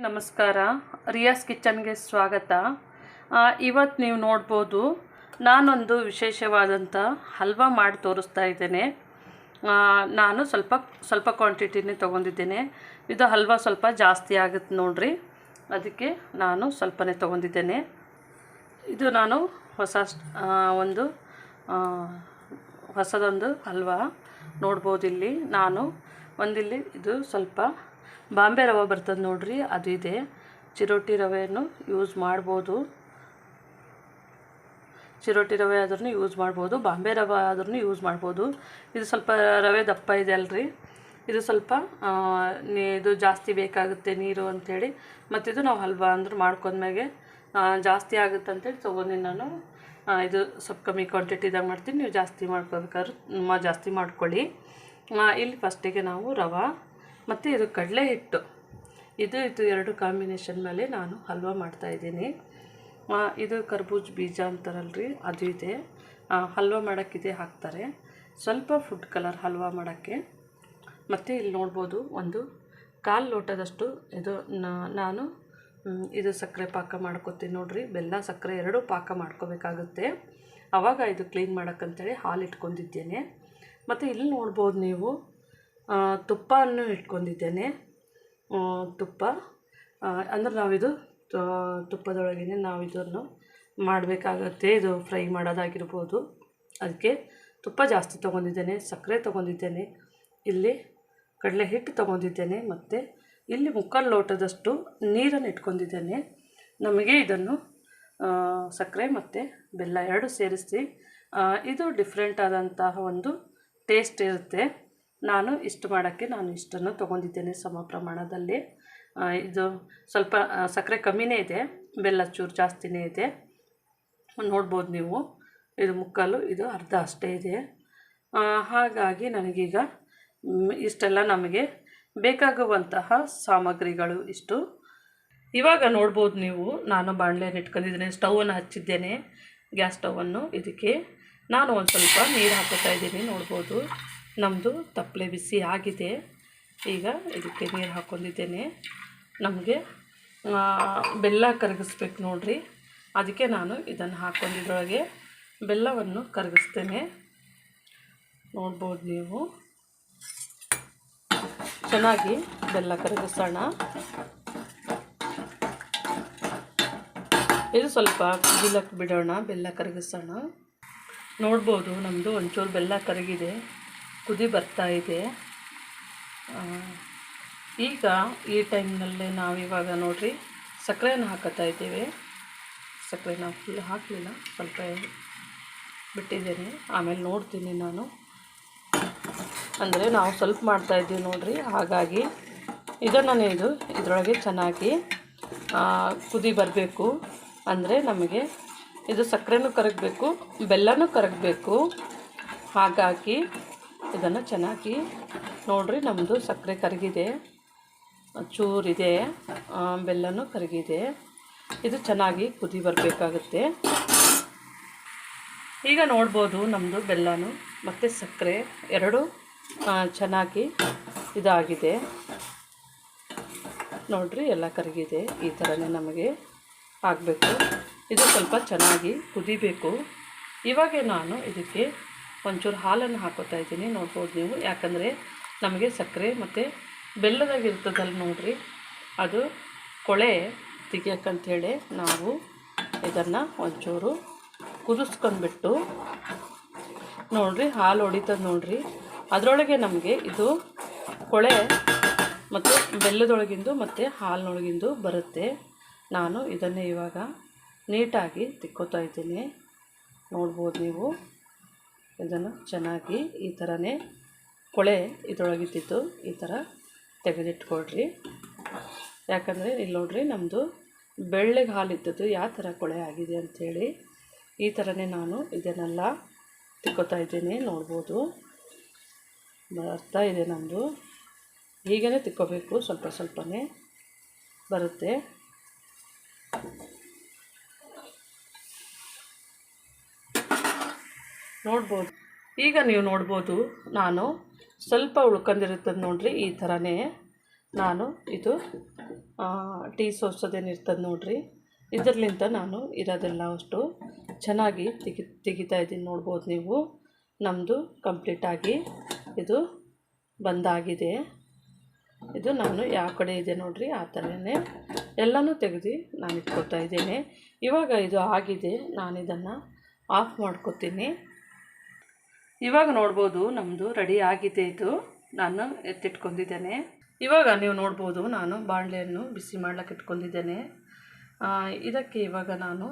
ನಮಸ್ಕಾರ, ರಿಯಾಸ್ ಕಿಚನ್ಗೆ ಸ್ವಾಗತ. ಇವತ್ತು ನೀವು ನೋಡ್ಬೋದು, ನಾನೊಂದು ವಿಶೇಷವಾದಂಥ ಹಲ್ವಾ ಮಾಡಿ ತೋರಿಸ್ತಾ ಇದ್ದೇನೆ. ನಾನು ಸ್ವಲ್ಪ ಕ್ವಾಂಟಿಟಿನೇ ತೊಗೊಂಡಿದ್ದೇನೆ. ಇದು ಹಲ್ವಾ ಸ್ವಲ್ಪ ಜಾಸ್ತಿ ಆಗುತ್ತೆ ನೋಡ್ರಿ, ಅದಕ್ಕೆ ನಾನು ಸ್ವಲ್ಪನೇ ತೊಗೊಂಡಿದ್ದೇನೆ. ಇದು ನಾನು ಹೊಸದೊಂದು ಹಲ್ವಾ ನೋಡ್ಬೋದು. ಇಲ್ಲಿ ನಾನು ಒಂದಿಲ್ಲಿ ಇದು ಸ್ವಲ್ಪ ಬಾಂಬೆ ರವೆ ಬರ್ತದೆ ನೋಡ್ರಿ, ಅದು ಇದೆ. ಚಿರೋಟಿ ರವೆಯನ್ನು ಯೂಸ್ ಮಾಡ್ಬೋದು, ಚಿರೋಟಿ ರವೆ ಆದ್ರೂ ಯೂಸ್ ಮಾಡ್ಬೋದು, ಬಾಂಬೆ ರವೆ ಆದ್ರೂ ಯೂಸ್ ಮಾಡ್ಬೋದು. ಇದು ಸ್ವಲ್ಪ ರವೆ ದಪ್ಪ ಇದೆ ಅಲ್ರಿ, ಇದು ಸ್ವಲ್ಪ ಇದು ಜಾಸ್ತಿ ಬೇಕಾಗುತ್ತೆ ನೀರು ಅಂಥೇಳಿ. ಮತ್ತು ಇದು ನಾವು ಹಲ್ವಾ ಅಂದ್ರೆ ಮಾಡ್ಕೊಂಡ್ಮೇಲೆ ಜಾಸ್ತಿ ಆಗುತ್ತೆ ಅಂತೇಳಿ ತೊಗೊಂಡು ನಾನು ಇದು ಸ್ವಲ್ಪ ಕಮ್ಮಿ ಕ್ವಾಂಟಿಟಿದಾಗ ಮಾಡ್ತೀನಿ. ನೀವು ಜಾಸ್ತಿ ಮಾಡ್ಕೋಬೇಕಾದ್ರೆ ಜಾಸ್ತಿ ಮಾಡ್ಕೊಳ್ಳಿ. ಇಲ್ಲಿ ಫಸ್ಟಿಗೆ ನಾವು ರವೆ ಮತ್ತು ಇದು ಕಡಲೆ ಹಿಟ್ಟು, ಇದು ಎರಡು ಕಾಂಬಿನೇಷನ್ ಮೇಲೆ ನಾನು ಹಲ್ವಾ ಮಾಡ್ತಾಯಿದ್ದೀನಿ. ಇದು ಕರ್ಬೂಜ ಬೀಜ ಅಂತಾರಲ್ರಿ, ಅದು ಇದೆ. ಹಲ್ವಾ ಮಾಡೋಕ್ಕಿದೆ ಹಾಕ್ತಾರೆ, ಸ್ವಲ್ಪ ಫುಡ್ ಕಲರ್ ಹಲ್ವಾ ಮಾಡೋಕ್ಕೆ. ಮತ್ತು ಇಲ್ಲಿ ನೋಡ್ಬೋದು, ಒಂದು 1/4 ಲೋಟದಷ್ಟು ಇದು ನಾನು ಇದು ಸಕ್ಕರೆ ಪಾಕ ಮಾಡ್ಕೊತೀನಿ ನೋಡ್ರಿ. ಬೆಲ್ಲ ಸಕ್ಕರೆ ಎರಡೂ ಪಾಕ ಮಾಡ್ಕೋಬೇಕಾಗುತ್ತೆ. ಆವಾಗ ಇದು ಕ್ಲೀನ್ ಮಾಡೋಕ್ಕಂತೇಳಿ ಹಾಲು ಇಟ್ಕೊಂಡಿದ್ದೇನೆ. ಮತ್ತು ಇಲ್ಲಿ ನೋಡ್ಬೋದು ನೀವು, ತುಪ್ಪವನ್ನು ಇಟ್ಕೊಂಡಿದ್ದೇನೆ. ತುಪ್ಪ ಅಂದ್ರೆ ನಾವಿದು ತುಪ್ಪದೊಳಗೇ ನಾವು ಇದನ್ನು ಮಾಡಬೇಕಾಗತ್ತೆ. ಇದು ಫ್ರೈ ಮಾಡೋದಾಗಿರ್ಬೋದು, ಅದಕ್ಕೆ ತುಪ್ಪ ಜಾಸ್ತಿ ತೊಗೊಂಡಿದ್ದೇನೆ. ಸಕ್ಕರೆ ತೊಗೊಂಡಿದ್ದೇನೆ, ಇಲ್ಲಿ ಕಡಲೆ ಹಿಟ್ಟು ತೊಗೊಂಡಿದ್ದೇನೆ, ಮತ್ತು ಇಲ್ಲಿ 3/4 ಲೋಟದಷ್ಟು ನೀರನ್ನು ಇಟ್ಕೊಂಡಿದ್ದೇನೆ. ನಮಗೆ ಇದನ್ನು ಸಕ್ಕರೆ ಮತ್ತು ಬೆಲ್ಲ ಎರಡು ಸೇರಿಸಿ ಇದು ಡಿಫ್ರೆಂಟ್ ಆದಂತಹ ಒಂದು ಟೇಸ್ಟ್ ಇರುತ್ತೆ. ನಾನು ಇಷ್ಟನ್ನು ತೊಗೊಂಡಿದ್ದೇನೆ ಸಮ ಪ್ರಮಾಣದಲ್ಲಿ. ಇದು ಸ್ವಲ್ಪ ಸಕ್ಕರೆ ಕಮ್ಮಿನೇ ಇದೆ, ಬೆಲ್ಲ ಚೂರು ಜಾಸ್ತಿನೇ ಇದೆ. ನೋಡ್ಬೋದು ನೀವು, ಇದು 3/4, ಇದು ಅರ್ಧ ಅಷ್ಟೇ ಇದೆ. ಹಾಗಾಗಿ ನನಗೀಗ ಇಷ್ಟೆಲ್ಲ ನಮಗೆ ಬೇಕಾಗುವಂತಹ ಸಾಮಗ್ರಿಗಳು ಇಷ್ಟು. ಇವಾಗ ನೋಡ್ಬೋದು ನೀವು, ನಾನು ಬಾಣಲೆಯನ್ನು ಇಟ್ಕೊಂಡಿದ್ದೇನೆ, ಸ್ಟವನ್ನು ಹಚ್ಚಿದ್ದೇನೆ, ಗ್ಯಾಸ್ ಸ್ಟವನ್ನು. ಇದಕ್ಕೆ ನಾನು ಒಂದು ಸ್ವಲ್ಪ ನೀರು ಹಾಕೋತಾ ಇದ್ದೀನಿ. ನೋಡ್ಬೋದು, ನಮ್ಮದು ತಪ್ಪಲೆ ಬಿಸಿ ಆಗಿದೆ. ಈಗ ಇದಕ್ಕೆ ನೀರು ಹಾಕ್ಕೊಂಡಿದ್ದೇನೆ. ನಮಗೆ ಬೆಲ್ಲ ಕರಗಿಸ್ಬೇಕು ನೋಡ್ರಿ, ಅದಕ್ಕೆ ನಾನು ಇದನ್ನು ಹಾಕ್ಕೊಂಡಿದ್ರೊಳಗೆ ಬೆಲ್ಲವನ್ನು ಕರಗಿಸ್ತೇನೆ. ನೋಡ್ಬೋದು ನೀವು, ಚೆನ್ನಾಗಿ ಬೆಲ್ಲ ಕರಗಿಸೋಣ. ಇದು ಸ್ವಲ್ಪ ಕುದಿಲಕ್ಕೆ ಬಿಡೋಣ, ಬೆಲ್ಲ ಕರಗಿಸೋಣ. ನೋಡ್ಬೋದು, ನಮ್ಮದು ಒಂಚೂರು ಬೆಲ್ಲ ಕರಗಿದೆ, ಕುದಿ ಬರ್ತಾ ಇದೆ. ಈಗ ಈ ಟೈಮ್ನಲ್ಲೇ ನಾವಿವಾಗ ನೋಡ್ರಿ ಸಕ್ಕರೆಯನ್ನು ಹಾಕೋತಾ ಇದ್ದೇವೆ. ಸಕ್ಕರೆ ನಾವು ಫುಲ್ ಹಾಕಲಿಲ್ಲ, ಸ್ವಲ್ಪ ಬಿಟ್ಟಿದ್ದೇನೆ, ಆಮೇಲೆ ನೋಡ್ತೀನಿ ನಾನು. ಅಂದರೆ ನಾವು ಸ್ವಲ್ಪ ಮಾಡ್ತಾಯಿದ್ದೀವಿ ನೋಡ್ರಿ, ಹಾಗಾಗಿ ಇದನ್ನು ಇದರೊಳಗೆ ಚೆನ್ನಾಗಿ ಕುದಿ ಬರಬೇಕು. ಅಂದರೆ ನಮಗೆ ಇದು ಸಕ್ಕರೆನೂ ಕರಗಬೇಕು, ಬೆಲ್ಲನೂ ಕರಗಬೇಕು. ಹಾಗಾಗಿ ಇದನ್ನು ಚೆನ್ನಾಗಿ ನೋಡ್ರಿ, ನಮ್ಮದು ಸಕ್ಕರೆ ಕರಗಿದೆ, ಚೂರಿದೆ, ಬೆಲ್ಲನೂ ಕರಗಿದೆ. ಇದು ಚೆನ್ನಾಗಿ ಕುದಿ ಬರಬೇಕಾಗುತ್ತೆ. ಈಗ ನೋಡ್ಬೋದು, ನಮ್ಮದು ಬೆಲ್ಲನೂ ಮತ್ತು ಸಕ್ಕರೆ ಎರಡೂ ಚೆನ್ನಾಗಿ ಇದಾಗಿದೆ ನೋಡ್ರಿ, ಎಲ್ಲ ಕರಗಿದೆ. ಈ ಥರನೇ ನಮಗೆ ಆಗಬೇಕು. ಇದು ಸ್ವಲ್ಪ ಚೆನ್ನಾಗಿ ಕುದಿಬೇಕು. ಇವಾಗ ನಾನು ಇದಕ್ಕೆ ಒಂಚೂರು ಹಾಲನ್ನು ಹಾಕೋತಾ ಇದ್ದೀನಿ. ನೋಡ್ಬೋದು ನೀವು, ಯಾಕಂದರೆ ನಮಗೆ ಸಕ್ಕರೆ ಮತ್ತು ಬೆಲ್ಲದಾಗಿರ್ತದಲ್ಲ ನೋಡ್ರಿ, ಅದು ಕೊಳೆ ತೆಗಿಯೋಕ್ಕಂಥೇಳಿ ನಾವು ಇದನ್ನು ಒಂಚೂರು ಕುದಿಸ್ಕೊಂಡ್ಬಿಟ್ಟು ನೋಡ್ರಿ, ಹಾಲು ಹೊಡಿತದೆ ನೋಡ್ರಿ, ಅದರೊಳಗೆ ನಮಗೆ ಇದು ಕೊಳೆ ಮತ್ತು ಬೆಲ್ಲದೊಳಗಿಂದು ಮತ್ತು ಹಾಲಿನೊಳಗಿಂದು ಬರುತ್ತೆ. ನಾನು ಇದನ್ನೇ ಇವಾಗ ನೀಟಾಗಿ ತಿಕ್ಕೋತಾ ಇದ್ದೀನಿ. ನೋಡ್ಬೋದು ನೀವು, ಇದನ್ನು ಚೆನ್ನಾಗಿ ಈ ಥರನೇ ಕೊಳೆ ಇದರೊಳಗಿದ್ದಿದ್ದು ಈ ಥರ ತೆಗೆದಿಟ್ಕೊಳ್ರಿ. ಯಾಕಂದರೆ ಇಲ್ಲಿ ನೋಡ್ರಿ, ನಮ್ಮದು ಬೆಳ್ಳಗೆ ಹಾಲಿದ್ದದ್ದು ಯಾವ ಥರ ಕೊಳೆ ಆಗಿದೆ ಅಂಥೇಳಿ ಈ ಥರನೇ ನಾನು ಇದನ್ನೆಲ್ಲ ತಿಕ್ಕೋತಾ ಇದ್ದೀನಿ. ನೋಡ್ಬೋದು, ಬರ್ತಾ ಇದೆ ನಮ್ಮದು. ಹೀಗೇ ತಿಕ್ಕೋಬೇಕು, ಸ್ವಲ್ಪ ಸ್ವಲ್ಪನೇ ಬರುತ್ತೆ. ನೋಡ್ಬೋದು, ಈಗ ನೀವು ನೋಡ್ಬೋದು, ನಾನು ಸ್ವಲ್ಪ ಉಳ್ಕೊಂಡಿರುತ್ತದೆ ನೋಡ್ರಿ, ಈ ಥರನೇ ನಾನು ಇದು ಟೀ ಸೋಸೋದೇನಿರ್ತದೆ ನೋಡಿರಿ, ಇದರಲ್ಲಿಂದ ನಾನು ಇರೋದೆಲ್ಲ ಅಷ್ಟು ಚೆನ್ನಾಗಿ ತೆಗಿತಾ ಇದ್ದೀನಿ. ನೋಡ್ಬೋದು ನೀವು, ನಮ್ಮದು ಕಂಪ್ಲೀಟಾಗಿ ಇದು ಬಂದಾಗಿದೆ. ಇದು ನಾನು ಯಾವ ಕಡೆ ಇದೆ ನೋಡಿರಿ ಆ ಥರನೇ ಎಲ್ಲನೂ ತೆಗೆದು ನಾನು ಇಟ್ಕೊತಾ ಇದ್ದೇನೆ. ಇವಾಗ ಇದು ಆಗಿದೆ, ನಾನು ಇದನ್ನು ಆಫ್ ಮಾಡ್ಕೊತೀನಿ. ಇವಾಗ ನೋಡ್ಬೋದು ನಮ್ಮದು ರೆಡಿ ಆಗಿದೆ. ಇದು ನಾನು ಎತ್ತಿಟ್ಕೊಂಡಿದ್ದೇನೆ. ಇವಾಗ ನೀವು ನೋಡ್ಬೋದು ನಾನು ಬಾಣಲೆಯನ್ನು ಬಿಸಿ ಮಾಡ್ಲಿಕ್ಕೆ ಇಟ್ಕೊಂಡಿದ್ದೇನೆ. ಇದಕ್ಕೆ ಇವಾಗ ನಾನು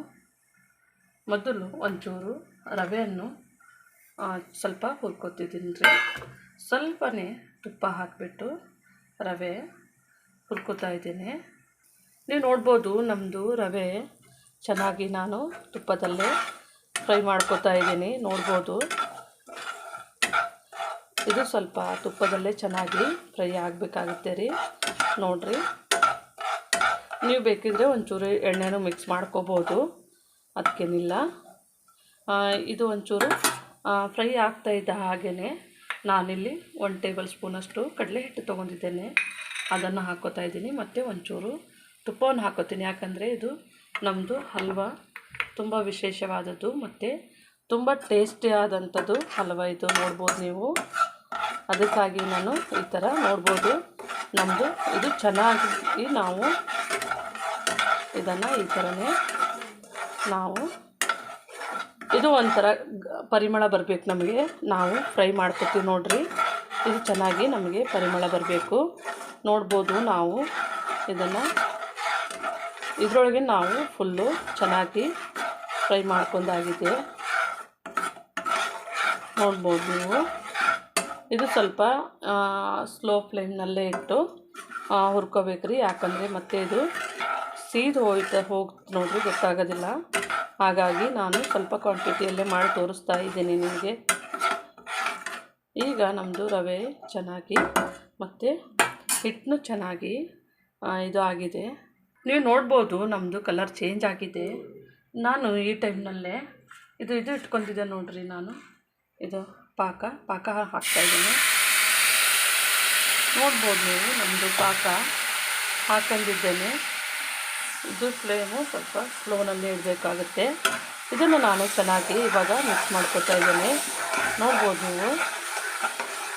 ಮೊದಲು ಒಂಚೂರು ರವೆಯನ್ನು ಸ್ವಲ್ಪ ಹುರ್ಕೊತಿದ್ದೀನಿ ರೀ. ಸ್ವಲ್ಪನೇ ತುಪ್ಪ ಹಾಕಿಬಿಟ್ಟು ರವೆ ಹುರ್ಕೋತಾ ಇದ್ದೇನೆ. ನೀವು ನೋಡ್ಬೋದು ನಮ್ಮದು ರವೆ ಚೆನ್ನಾಗಿ ನಾನು ತುಪ್ಪದಲ್ಲೇ ಫ್ರೈ ಮಾಡ್ಕೋತಾ ಇದ್ದೀನಿ. ನೋಡ್ಬೋದು ಇದು ಸ್ವಲ್ಪ ತುಪ್ಪದಲ್ಲೇ ಚೆನ್ನಾಗಿ ಫ್ರೈ ಆಗಬೇಕಾಗುತ್ತೆ ರೀ. ನೋಡಿರಿ, ನೀವು ಬೇಕಿದ್ರೆ ಒಂಚೂರು ಎಣ್ಣೆನೂ ಮಿಕ್ಸ್ ಮಾಡ್ಕೋಬೋದು, ಅದಕ್ಕೇನಿಲ್ಲ. ಇದು ಒಂಚೂರು ಫ್ರೈ ಆಗ್ತಾಯಿದ್ದ ಹಾಗೆಯೇ ನಾನಿಲ್ಲಿ 1 ಟೇಬಲ್ ಸ್ಪೂನಷ್ಟು ಕಡಲೆ ಹಿಟ್ಟು ತೊಗೊಂಡಿದ್ದೇನೆ, ಅದನ್ನು ಹಾಕ್ಕೋತಾ ಇದ್ದೀನಿ. ಮತ್ತು ಒಂಚೂರು ತುಪ್ಪವನ್ನು ಹಾಕ್ಕೋತೀನಿ, ಯಾಕಂದರೆ ಇದು ನಮ್ಮದು ಹಲ್ವಾ ತುಂಬ ವಿಶೇಷವಾದದ್ದು ಮತ್ತು ತುಂಬ ಟೇಸ್ಟಿಯಾದಂಥದ್ದು ಹಲ್ವಾ ಇದು. ನೋಡ್ಬೋದು ನೀವು, ಅದಕ್ಕಾಗಿ ನಾನು ಈ ಥರ ನೋಡ್ಬೋದು ನಮ್ಮದು ಇದು ಚೆನ್ನಾಗಿ ನಾವು ಇದನ್ನು ಈ ಥರನೇ ನಾವು ಇದು ಒಂಥರ ಪರಿಮಳ ಬರಬೇಕು ನಮಗೆ, ನಾವು ಫ್ರೈ ಮಾಡ್ಕೊತೀವಿ ನೋಡಿರಿ. ಇದು ಚೆನ್ನಾಗಿ ನಮಗೆ ಪರಿಮಳ ಬರಬೇಕು. ನೋಡ್ಬೋದು ನಾವು ಇದನ್ನು ಇದರೊಳಗೆ ನಾವು ಫುಲ್ಲು ಚೆನ್ನಾಗಿ ಫ್ರೈ ಮಾಡ್ಕೊಂಡಾಗಿದೆ. ನೋಡ್ಬೋದು ನೀವು, ಇದು ಸ್ವಲ್ಪ ಸ್ಲೋ ಫ್ಲೇಮ್ನಲ್ಲೇ ಇಟ್ಟು ಹುರ್ಕೋಬೇಕು ರೀ, ಯಾಕಂದರೆ ಮತ್ತೆ ಇದು ಸೀದು ಹೋಗ್ತು ನೋಡಿರಿ, ಗೊತ್ತಾಗೋದಿಲ್ಲ. ಹಾಗಾಗಿ ನಾನು ಸ್ವಲ್ಪ ಕ್ವಾಂಟಿಟಿಯಲ್ಲೇ ಮಾಡಿ ತೋರಿಸ್ತಾ ಇದ್ದೀನಿ ನಿಮಗೆ. ಈಗ ನಮ್ಮದು ರವೆ ಚೆನ್ನಾಗಿ ಮತ್ತು ಹಿಟ್ಟನ್ನು ಚೆನ್ನಾಗಿ ಇದು ಆಗಿದೆ. ನೀವು ನೋಡ್ಬೋದು ನಮ್ಮದು ಕಲರ್ ಚೇಂಜ್ ಆಗಿದೆ. ನಾನು ಈ ಟೈಮ್ನಲ್ಲೇ ಇದು ಇಟ್ಕೊತಿದ್ದೆ ನೋಡಿರಿ, ನಾನು ಇದು ಪಾಕ ಹಾಕ್ತಾಯಿದ್ದೀನಿ. ನೋಡ್ಬೋದು ನೀವು ನಮ್ಮದು ಪಾಕ ಹಾಕೊಂಡಿದ್ದೇನೆ. ಇದು ಫ್ಲೇಮು ಸ್ವಲ್ಪ ಸ್ಲೋನಲ್ಲಿ ಇಡಬೇಕಾಗುತ್ತೆ. ಇದನ್ನು ನಾನು ಚೆನ್ನಾಗಿ ಇವಾಗ ಮಿಕ್ಸ್ ಮಾಡ್ಕೊತಾ ಇದ್ದೇನೆ. ನೋಡ್ಬೋದು ನೀವು,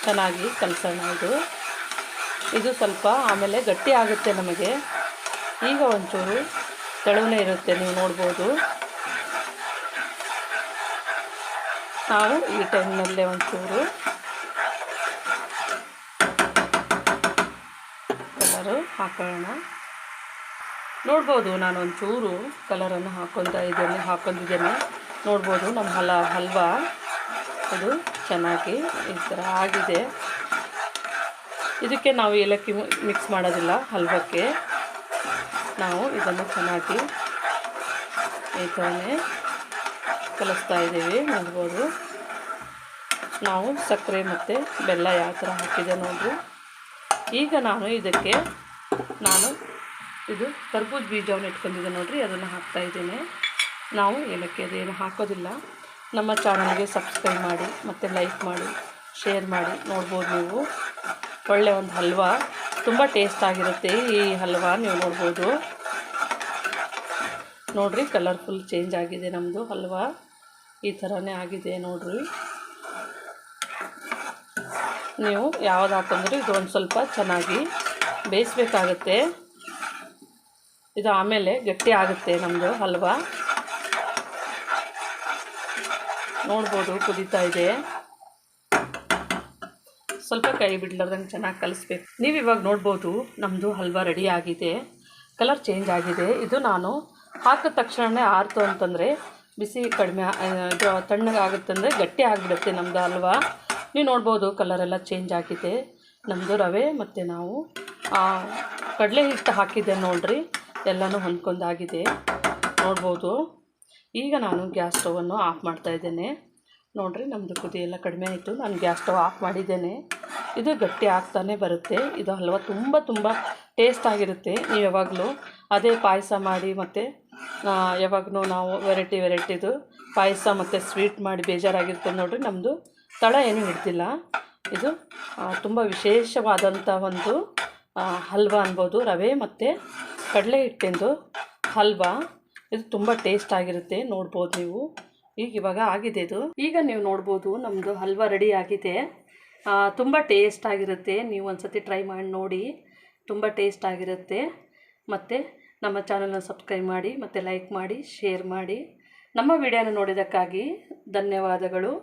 ಚೆನ್ನಾಗಿ ಕಲಸೋಣ. ಇದು ಸ್ವಲ್ಪ ಆಮೇಲೆ ಗಟ್ಟಿ ಆಗುತ್ತೆ ನಮಗೆ. ಈಗ ಒಂಚೂರು ತೆಳುವೇ ಇರುತ್ತೆ, ನೀವು ನೋಡ್ಬೋದು. ನಾವು ಈ ಟೈಮ್ನಲ್ಲೇ ಒಂಚೂರು ಕಲರು ಹಾಕೋಣ. ನೋಡ್ಬೋದು ನಾನು ಒಂಚೂರು ಕಲರನ್ನು ಹಾಕ್ಕೊಂಡಿದ್ದೇನೆ. ನೋಡ್ಬೋದು ನಮ್ಮ ಹಲ್ವಾ ಇದು ಚೆನ್ನಾಗಿ ಈ ಥರ ಆಗಿದೆ. ಇದಕ್ಕೆ ನಾವು ಏಲಕ್ಕಿ ಮಿಕ್ಸ್ ಮಾಡೋದಿಲ್ಲ ಹಲ್ವಕ್ಕೆ. ನಾವು ಇದನ್ನು ಚೆನ್ನಾಗಿ ಈ ಥರನೇ ಕಲಿಸ್ತಾ ಇದ್ದೀವಿ. ನೋಡ್ಬೋದು ನಾವು ಸಕ್ಕರೆ ಮತ್ತು ಬೆಲ್ಲ ಯಾವ ಥರ ಹಾಕಿದೆ ನೋಡಿರಿ. ಈಗ ನಾನು ಇದಕ್ಕೆ ಇದು ಕರ್ಬೂಜ ಬೀಜವನ್ನು ಇಟ್ಕೊಂಡಿದ್ದೆ ನೋಡಿರಿ, ಅದನ್ನು ಹಾಕ್ತಾಯಿದ್ದೇನೆ. ನಾವು ಏಲಕ್ಕಿ ಅದೇನು ಹಾಕೋದಿಲ್ಲ. ನಮ್ಮ ಚಾನಲ್ಗೆ ಸಬ್ಸ್ಕ್ರೈಬ್ ಮಾಡಿ ಮತ್ತು ಲೈಕ್ ಮಾಡಿ ಶೇರ್ ಮಾಡಿ. ನೋಡ್ಬೋದು ನೀವು, ಒಳ್ಳೆ ಒಂದು ಹಲ್ವಾ, ತುಂಬ ಟೇಸ್ಟ್ ಆಗಿರುತ್ತೆ ಈ ಹಲ್ವಾ. ನೀವು ನೋಡ್ಬೋದು ನೋಡಿರಿ, ಕಲರ್ಫುಲ್ ಚೇಂಜ್ ಆಗಿದೆ ನಮ್ಮದು ಹಲ್ವಾ. ಈ ಥರನೇ ಆಗಿದೆ ನೋಡಿರಿ. ನೀವು ಯಾವುದು ಹಾಕಂದ್ರೆ ಇದು ಒಂದು ಸ್ವಲ್ಪ ಚೆನ್ನಾಗಿ ಬೇಯಿಸ್ಬೇಕಾಗತ್ತೆ. ಇದು ಆಮೇಲೆ ಗಟ್ಟಿ ಆಗುತ್ತೆ ನಮ್ಮದು ಹಲ್ವಾ. ನೋಡ್ಬೋದು ಕುದೀತಾ ಇದೆ. ಸ್ವಲ್ಪ ಕೈ ಬಿಡ್ಲಾರ್ದಂಗೆ ಚೆನ್ನಾಗಿ ಕಲಿಸ್ಬೇಕು. ನೀವು ಇವಾಗ ನೋಡ್ಬೋದು ನಮ್ಮದು ಹಲ್ವಾ ರೆಡಿ ಆಗಿದೆ, ಕಲರ್ ಚೇಂಜ್ ಆಗಿದೆ. ಇದು ನಾನು ಹಾಕಿದ ತಕ್ಷಣ ಆರ್ತು ಅಂತಂದರೆ ಬಿಸಿ ಕಡಿಮೆ ಇದು ತಣ್ಣಗಾಗುತ್ತಂದರೆ ಗಟ್ಟಿ ಆಗಿಬಿಡುತ್ತೆ ನಮ್ಮದು ಹಲ್ವಾ. ನೀವು ನೋಡ್ಬೋದು ಕಲರೆಲ್ಲ ಚೇಂಜ್ ಆಗಿದೆ ನಮ್ಮದು ರವೆ ಮತ್ತು ನಾವು ಕಡಲೆ ಹಿಟ್ಟು ಹಾಕಿದ್ದೆ ನೋಡಿರಿ, ಎಲ್ಲನೂ ಹೊಂದ್ಕೊಂಡಾಗಿದೆ. ನೋಡ್ಬೋದು. ಈಗ ನಾನು ಗ್ಯಾಸ್ ಸ್ಟವನ್ನು ಆಫ್ ಮಾಡ್ತಾಯಿದ್ದೇನೆ. ನೋಡಿರಿ, ನಮ್ಮದು ಕುದಿ ಎಲ್ಲ ಕಡಿಮೆ ಆಯಿತು. ನಾನು ಗ್ಯಾಸ್ ಸ್ಟವ್ ಆಫ್ ಮಾಡಿದ್ದೇನೆ. ಇದು ಗಟ್ಟಿ ಆಗ್ತಾನೆ ಬರುತ್ತೆ. ಇದು ಹಲ್ವಾ ತುಂಬ ಟೇಸ್ಟ್ ಆಗಿರುತ್ತೆ. ನೀವು ಯಾವಾಗಲೂ ಅದೇ ಪಾಯಸ ಮಾಡಿ ಮತ್ತು ಯಾವಾಗಲೂ ನಾವು ವೆರೈಟಿದು ಪಾಯಸ ಮತ್ತು ಸ್ವೀಟ್ ಮಾಡಿ ಬೇಜಾರಾಗಿರ್ತದೆ ನೋಡಿರಿ. ನಮ್ಮದು ತಳ ಏನೂ ಹಿಡ್ತಿಲ್ಲ. ಇದು ತುಂಬ ವಿಶೇಷವಾದಂಥ ಒಂದು ಹಲ್ವಾ ಅನ್ಬೋದು. ರವೆ ಮತ್ತು ಕಡಲೆ ಹಿಟ್ಟಿಂದು ಹಲ್ವಾ. ಇದು ತುಂಬ ಟೇಸ್ಟ್ ಆಗಿರುತ್ತೆ, ನೋಡ್ಬೋದು ನೀವು. ಇವಾಗ ಆಗಿದೆ ಇದು. ಈಗ ನೀವು ನೋಡ್ಬೋದು ನಮ್ಮದು ಹಲ್ವಾ ರೆಡಿ ಆಗಿದೆ. ತುಂಬ ಟೇಸ್ಟ್ ಆಗಿರುತ್ತೆ. ನೀವು ಒಂದು ಸತಿ ಟ್ರೈ ಮಾಡಿ ನೋಡಿ, ತುಂಬ ಟೇಸ್ಟ್ ಆಗಿರುತ್ತೆ. ಮತ್ತು ನಮ್ಮ ಚಾನಲ್ನ ಸಬ್ಸ್ಕ್ರೈಬ್ ಮಾಡಿ ಮತ್ತು ಲೈಕ್ ಮಾಡಿ, ಶೇರ್ ಮಾಡಿ. ನಮ್ಮ ವಿಡಿಯೋನ ನೋಡಿದ್ದಕ್ಕಾಗಿ ಧನ್ಯವಾದಗಳು.